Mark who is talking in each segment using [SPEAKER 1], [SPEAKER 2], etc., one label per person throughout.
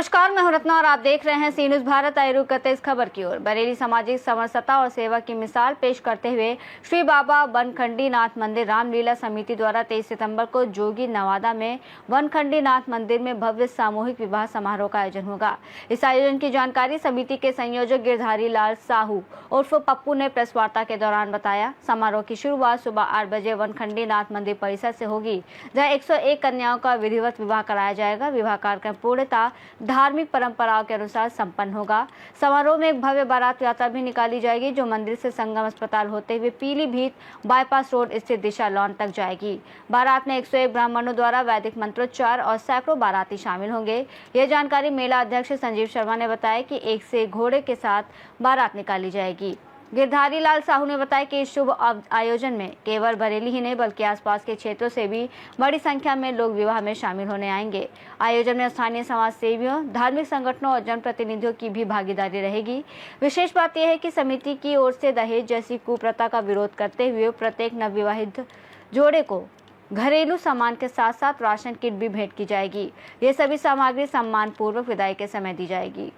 [SPEAKER 1] नमस्कार, मैं हूं रत्ना और आप देख रहे हैं सी न्यूज़ भारत। आए रुक करते इस खबर की ओर। बरेली सामाजिक समरसता और सेवा की मिसाल पेश करते हुए श्री बाबा वनखंडी नाथ मंदिर रामलीला समिति द्वारा 23 सितंबर को जोगी नवादा में वनखंडी नाथ मंदिर में भव्य सामूहिक विवाह समारोह का आयोजन होगा। इस आयोजन की जानकारी समिति के संयोजक गिरधारी लाल साहू उर्फ पप्पू ने प्रेस वार्ता के दौरान बताया। समारोह की शुरुआत सुबह 8 बजे वनखंडी नाथ मंदिर परिसर से होगी, जहाँ 101 कन्याओं का विधिवत विवाह कराया जाएगा। विवाह कार्यक्रम पूर्णतः धार्मिक परंपराओं के अनुसार संपन्न होगा। समारोह में एक भव्य बारात यात्रा भी निकाली जाएगी, जो मंदिर से संगम अस्पताल होते हुए पीलीभीत बाईपास रोड स्थित दिशा लॉन तक जाएगी। बारात में 101 ब्राह्मणों द्वारा वैदिक मंत्रोच्चार और सैकड़ों बाराती शामिल होंगे। यह जानकारी मेला अध्यक्ष संजीव शर्मा ने बताया कि एक से घोड़े के साथ बारात निकाली जाएगी। गिरधारी लाल साहू ने बताया कि इस शुभ आयोजन में केवल बरेली ही नहीं बल्कि आसपास के क्षेत्रों से भी बड़ी संख्या में लोग विवाह में शामिल होने आएंगे। आयोजन में स्थानीय समाज सेवियों, धार्मिक संगठनों और जनप्रतिनिधियों की भी भागीदारी रहेगी। विशेष बात यह है कि समिति की ओर से दहेज जैसी कुप्रथा का विरोध करते हुए प्रत्येक नवविवाहित जोड़े को घरेलू सामान के साथ साथ राशन किट भी भेंट की जाएगी। ये सभी सामग्री सम्मान पूर्वक विदाई के समय दी जाएगी।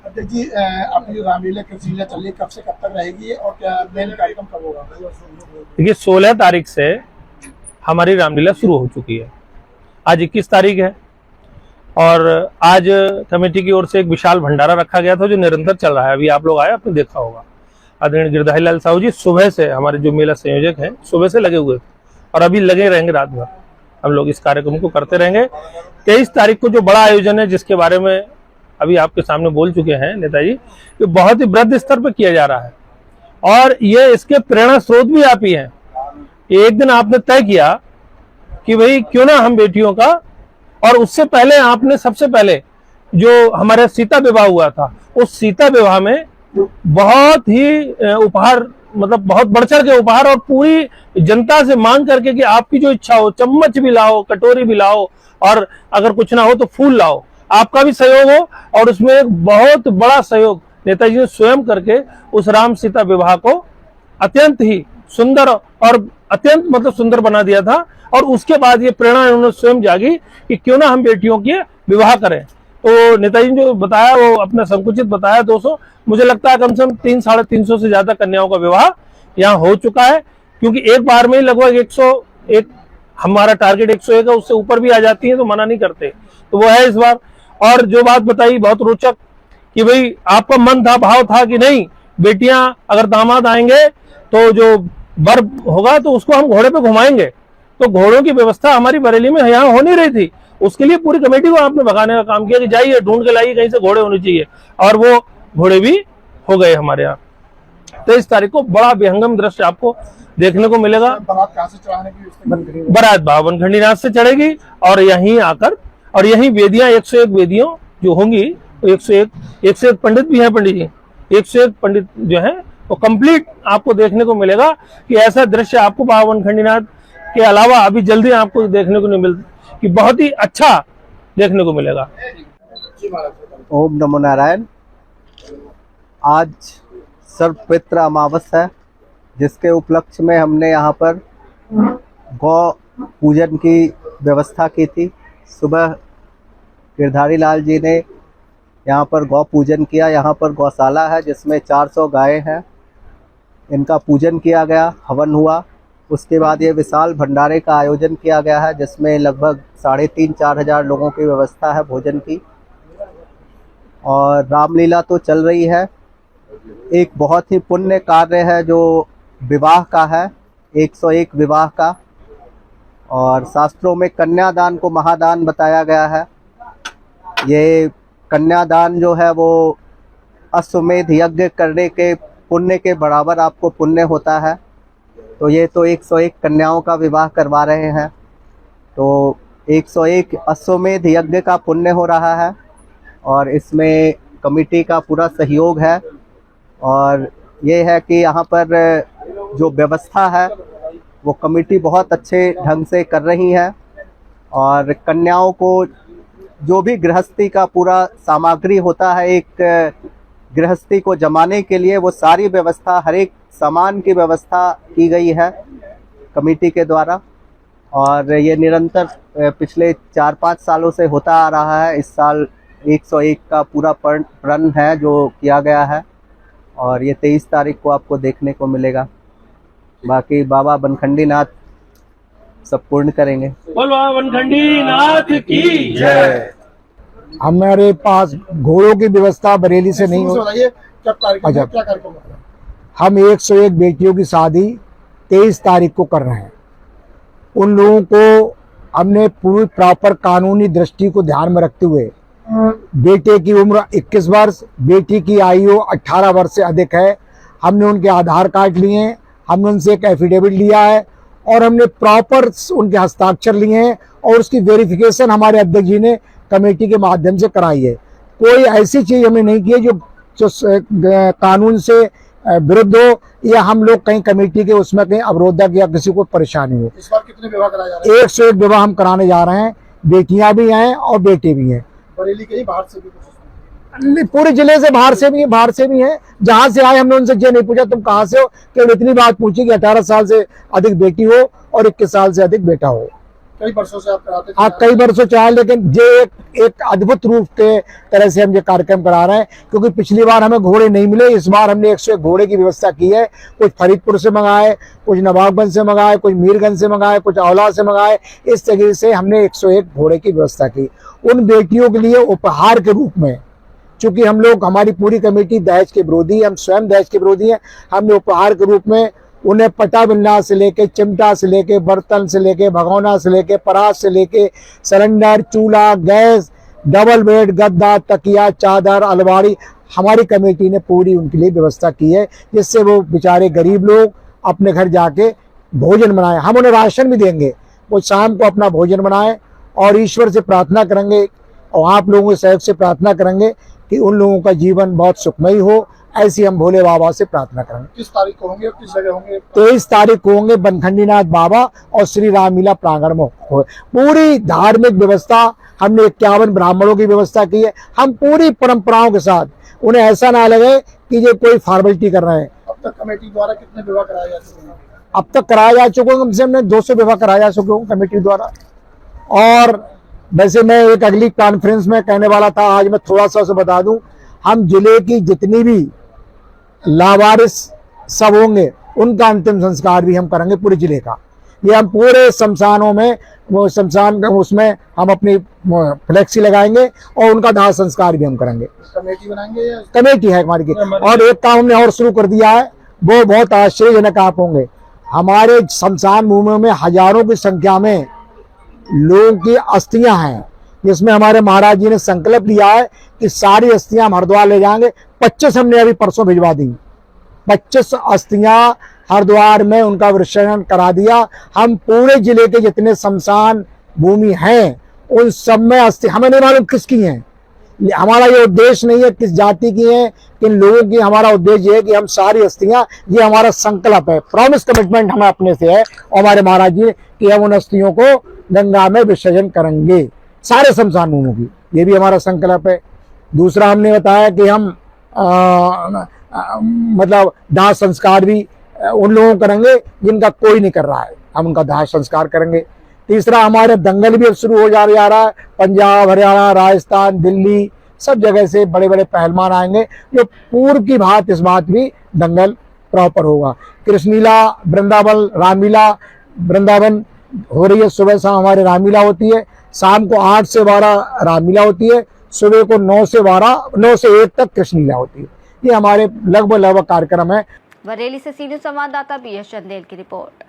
[SPEAKER 2] अध्यक्ष जी, अपनी जो रामलीला कृष्णलीला चल रही है, कब से कब तक रहेगी और क्या मेन कार्यक्रम कब होगा?
[SPEAKER 3] देखिए, 16 तारीख से हमारी रामलीला शुरू हो चुकी है। आज 21 तारीख है और आज कमेटी की ओर से एक विशाल भंडारा रखा गया था जो निरंतर चल रहा है। अभी आप लोग आए, आपने देखा होगा। आदरणीय गिरधारी लाल साहू जी सुबह से, हमारे जो मेला संयोजक हैं, सुबह से लगे हुए थे और अभी लगे रहेंगे रात भर। हम लोग इस कार्यक्रम को करते रहेंगे। 23 तारीख को जो बड़ा आयोजन है, जिसके बारे में अभी आपके सामने बोल चुके हैं नेताजी, कि बहुत ही वृहद स्तर पर किया जा रहा है और ये इसके प्रेरणा स्रोत भी आप ही हैं। एक दिन आपने तय किया कि भाई क्यों ना हम बेटियों का, और उससे पहले आपने सबसे पहले जो हमारा सीता विवाह हुआ था, उस सीता विवाह में बहुत ही उपहार, मतलब बहुत बढ़ चढ़ के उपहार और पूरी जनता से मांग करके कि आपकी जो इच्छा हो, चम्मच भी लाओ, कटोरी भी लाओ और अगर कुछ ना हो तो फूल लाओ, आपका भी सहयोग हो। और उसमें एक बहुत बड़ा सहयोग नेताजी ने स्वयं करके उस राम सीता विवाह को अत्यंत ही सुंदर और अत्यंत मतलब सुंदर बना दिया था। और उसके बाद ये प्रेरणा उन्होंने स्वयं जागी कि क्यों ना हम बेटियों के विवाह करें। तो नेताजी ने जो बताया वो अपना संकुचित बताया 200, मुझे लगता है कम से कम 300-350 से ज्यादा कन्याओं का विवाह यहाँ हो चुका है, क्योंकि एक बार में ही लगभग 101, हमारा टारगेट 101 है, उससे ऊपर भी आ जाती है तो मना नहीं करते, तो वो है इस बार। और जो बात बताई बहुत रोचक कि भाई आपका मन था, भाव था कि नहीं बेटियां अगर दामाद आएंगे तो जो वर होगा तो उसको हम घोड़े पे घुमाएंगे, तो घोड़ों की व्यवस्था हमारी बरेली में यहाँ हो नहीं रही थी। उसके लिए पूरी कमेटी को आपने भगाने का काम किया कि जाइए ढूंढ के लाइए कहीं से घोड़े होने चाहिए, और वो घोड़े भी हो गए हमारे यहाँ। 23 तारीख को बड़ा विहंगम दृश्य आपको देखने को मिलेगा।
[SPEAKER 2] बारात कहाँ से चढ़ाने की?
[SPEAKER 3] बारात बाबा वनखंडी नाथ से चढ़ेगी और यहीं आकर, और यही वेदियां 101 वेदियों जो होंगी, 101 पंडित भी हैं। पंडित जी 101 पंडित जो हैं वो कंप्लीट आपको देखने को मिलेगा कि ऐसा दृश्य आपको बाबा वनखंडी नाथ के अलावा अभी जल्दी आपको देखने को नहीं मिलता, कि बहुत ही अच्छा देखने को मिलेगा।
[SPEAKER 4] ओम नमो नारायण। आज सर्वपित्र अमावस्या है, जिसके उपलक्ष्य में हमने यहाँ पर गौ पूजन की व्यवस्था की थी। सुबह गिरधारी लाल जी ने यहाँ पर गौ पूजन किया। यहाँ पर गौशाला है जिसमें 400 गायें हैं, इनका पूजन किया गया, हवन हुआ। उसके बाद ये विशाल भंडारे का आयोजन किया गया है, जिसमें लगभग 3,500-4 हज़ार लोगों की व्यवस्था है भोजन की। और रामलीला तो चल रही है। एक बहुत ही पुण्य कार्य है जो विवाह का है, 101 विवाह का, और शास्त्रों में कन्यादान को महादान बताया गया है। ये कन्यादान जो है वो अश्वमेध यज्ञ करने के पुण्य के बराबर आपको पुण्य होता है। तो ये तो 101 कन्याओं का विवाह करवा रहे हैं, तो 101 अश्वमेध यज्ञ का पुण्य हो रहा है और इसमें कमेटी का पूरा सहयोग है। और ये है कि यहाँ पर जो व्यवस्था है वो कमेटी बहुत अच्छे ढंग से कर रही है, और कन्याओं को जो भी गृहस्थी का पूरा सामग्री होता है एक गृहस्थी को जमाने के लिए, वो सारी व्यवस्था, हर एक सामान की व्यवस्था की गई है कमेटी के द्वारा। और ये निरंतर पिछले 4-5 सालों से होता आ रहा है। इस साल 101 का पूरा प्रण है जो किया गया है, और ये 23 तारीख को आपको देखने को मिलेगा। बाकी बाबा बनखंडी नाथ सब पूर्ण करेंगे।
[SPEAKER 3] बोल बाबा बनखंडी नाथ की जय।
[SPEAKER 5] हमारे पास घोड़ों की व्यवस्था बरेली से नहीं हो।
[SPEAKER 2] बताइए क्या कार्यक्रम
[SPEAKER 5] अच्छा।
[SPEAKER 2] क्या कार्यक्रम होगा?
[SPEAKER 5] हम 101 बेटियों की शादी 23 तारीख को कर रहे हैं। उन लोगों को हमने पूरी प्रॉपर कानूनी दृष्टि को ध्यान में रखते हुए, बेटे की उम्र 21 वर्ष, बेटी की आयु 18 वर्ष से अधिक है, हमने उनके आधार कार्ड लिए हैं, हमने उनसे एक एफिडेविट लिया है और हमने प्रॉपर उनके हस्ताक्षर लिए हैं और उसकी वेरिफिकेशन हमारे अध्यक्ष जी ने कमेटी के माध्यम से कराई है। कोई ऐसी चीज हमने नहीं की है जो कानून से विरुद्ध हो या हम लोग कहीं कमेटी के उसमें कहीं अवरोधक या किसी को परेशानी हो।
[SPEAKER 2] इस बार कितने विवाह कराए जा रहे हैं?
[SPEAKER 5] 101 विवाह हम कराने जा रहे हैं। बेटियां भी हैं और बेटे भी हैं।
[SPEAKER 2] बरेली के ही बाहर से भी कुछ?
[SPEAKER 5] नहीं, पूरे जिले से, बाहर से भी हैं, बाहर से भी हैं। जहां से आए हमने उनसे ये नहीं पूछा तुम कहां से हो, केवल इतनी बात पूछी कि 18 साल से अधिक बेटी हो और 21 साल से अधिक बेटा हो।
[SPEAKER 2] कई वर्षों से आप कराते
[SPEAKER 5] हाँ, कई वर्षों चाहे, लेकिन ये एक अद्भुत रूप के तरह से हम ये कार्यक्रम करा रहे हैं, क्योंकि पिछली बार हमें घोड़े नहीं मिले। इस बार हमने 101 घोड़े की व्यवस्था की है। कुछ फरीदपुर से मंगाए, कुछ नवाबगंज से मंगाए, कुछ मीरगंज से मंगाए, कुछ औला से मंगाए। इस तरीके से हमने 101 घोड़े की व्यवस्था की उन बेटियों के लिए उपहार के रूप में। चूंकि हम लोग, हमारी पूरी कमेटी दहेज के विरोधी, हम स्वयं दहेज के विरोधी हैं, हमने उपहार के रूप में उन्हें पटा बिन्ना से लेके, चिमटा से लेके, बर्तन से लेके, भगोना से लेके, परात से लेके, सिलेंडर, चूल्हा, गैस, डबल बेड, गद्दा, तकिया, चादर, अलमारी, हमारी कमेटी ने पूरी उनके लिए व्यवस्था की है, जिससे वो बेचारे गरीब लोग अपने घर जाके भोजन बनाएं। हम उन्हें राशन भी देंगे, वो शाम को अपना भोजन बनाएं और ईश्वर से प्रार्थना करेंगे और आप लोगों के सहयोग से प्रार्थना करेंगे कि उन लोगों का जीवन बहुत सुखमयी हो। ऐसी हम भोले बाबा से प्रार्थना करेंगे।
[SPEAKER 2] किस तारीख को होंगे और किस जगह होंगे?
[SPEAKER 5] 23 तारीख को होंगे बनखंडी नाथ बाबा और श्री रामलीला प्रांगण में हो। पूरी धार्मिक व्यवस्था हमने 51 ब्राह्मणों की व्यवस्था की है। हम पूरी परंपराओं के साथ, उन्हें ऐसा ना लगे कि ये कोई फॉर्मेलिटी कर रहे हैं।
[SPEAKER 2] अब तक कमेटी द्वारा कितने विवाह कराए जा चुके हैं?
[SPEAKER 5] अब तक कराया जा चुके हैं, कम से कम 200 विवाह कराया जा चुके हैं कमेटी द्वारा। और वैसे मैं एक अगली कॉन्फ्रेंस में कहने वाला था, आज मैं थोड़ा सा उसे बता दूं, हम जिले की जितनी भी लावारिस सब होंगे उनका अंतिम संस्कार भी हम करेंगे पूरे जिले का। ये हम पूरे शमशानों में, वो शमशान उसमें हम अपनी फ्लेक्सी लगाएंगे और उनका दाह संस्कार भी हम करेंगे।
[SPEAKER 2] कमेटी बनाएंगे या?
[SPEAKER 5] कमेटी है हमारी की। और एक काम हमने और शुरू कर दिया है, वो बहुत आश्चर्यजनक आप होंगे। हमारे शमशान भूमियों में हजारों की संख्या में लोगों की अस्थियां हैं, जिसमें हमारे महाराज जी ने संकल्प लिया है कि सारी अस्थियां हम हरिद्वार ले जाएंगे। 25 हमने अभी परसों भिजवा दी। 25 अस्थियां हरिद्वार में उनका विसर्जन करा दिया। हम पूरे जिले के जितने शमशान भूमि हैं उन सब में अस्थि, हमें नहीं मालूम किसकी हैं। हमारा ये उद्देश्य नहीं है किस जाति की है, किन लोगों की। हमारा उद्देश्य है कि हम सारी अस्थियां, ये हमारा संकल्प है, प्रॉमिस कमिटमेंट हमें अपने से है और हमारे महाराज जी कि हम उन अस्थियों को गंगा में विसर्जन करेंगे, सारे शमशान भूमियों की। ये भी हमारा संकल्प है। दूसरा हमने बताया कि हम मतलब दाह संस्कार भी उन लोगों को करेंगे जिनका कोई नहीं कर रहा है, हम उनका दाह संस्कार करेंगे। तीसरा, हमारे दंगल भी अब शुरू हो जा रहा है। पंजाब, हरियाणा, राजस्थान, दिल्ली, सब जगह से बड़े बड़े पहलवान आएंगे, जो पूर्व की भांति इस बात भी दंगल प्रॉपर होगा। कृष्णलीला, वृंदावन, रामलीला, वृंदावन हो रही है। सुबह शाम हमारी रामलीला होती है, शाम को 8 से 12 रामलीला होती है, सुबह को 9 से 1 तक कृष्णलीला होती है। ये हमारे लगभग कार्यक्रम है।
[SPEAKER 1] बरेली से सीनियर संवाददाता बीएस चंदेल की रिपोर्ट।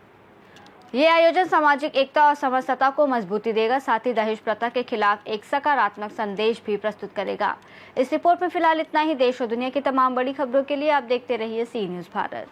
[SPEAKER 1] ये आयोजन सामाजिक एकता और समरसता को मजबूती देगा, साथ ही दहेज प्रथा के खिलाफ एक सकारात्मक संदेश भी प्रस्तुत करेगा। इस रिपोर्ट में फिलहाल इतना ही। देश और दुनिया की तमाम बड़ी खबरों के लिए आप देखते रहिए सी न्यूज़ भारत।